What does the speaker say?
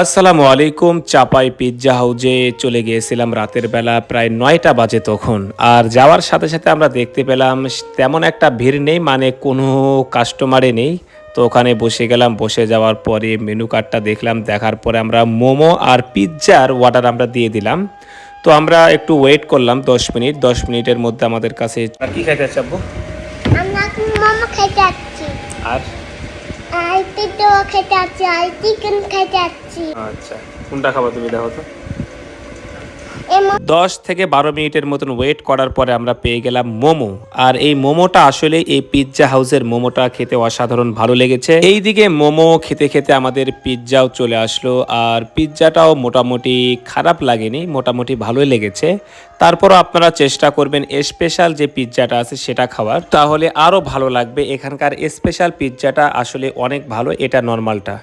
আসসালামু আলাইকুম। চাপাই পিৎজা হাউজে চলে গিয়েছিলাম রাতের বেলা, প্রায় ৯টা বাজে তখন। আর যাওয়ার সাথে সাথে আমরা দেখতে পেলাম তেমন একটা ভিড় নেই, মানে কোনো কাস্টমারে নেই। তো ওখানে বসে গেলাম, বসে যাওয়ার পরে মেনু কার্ডটা দেখলাম, দেখার পরে আমরা মোমো আর পিৎজার অর্ডার আমরা দিয়ে দিলাম। তো আমরা একটু ওয়েট করলাম 10 মিনিট। 10 মিনিটের মধ্যে আমাদের কাছে আর কি খাইতে চাবো, আমরা মোমো খেতে যাচ্ছি, আর আর পিৎজা খেতে যাচ্ছি, আর চিকেন খেতে যাচ্ছি। আচ্ছা কোনটা খাবো তুমি দেখো তো। এই 10 থেকে 12 মিনিটের মতন ওয়েট করার পরে আমরা পেয়ে গেলাম মোমো। আর এই মোমোটা আসলে এই পিৎজা হাউসের মোমোটা খেতে অসাধারণ ভালো লেগেছে। এইদিকে মোমো খেতে খেতে আমাদের পিৎজাও চলে আসলো, আর পিৎজাটাও মোটামুটি খারাপ লাগেনি, মোটামুটি ভালোই লেগেছে। তারপরও আপনারা চেষ্টা করবেন স্পেশাল যে পিৎজাটা আছে সেটা খাওয়ার, তাহলে আরও ভালো লাগবে। এখানকার স্পেশাল পিৎজাটা আসলে অনেক ভালো, এটা নর্মালটা।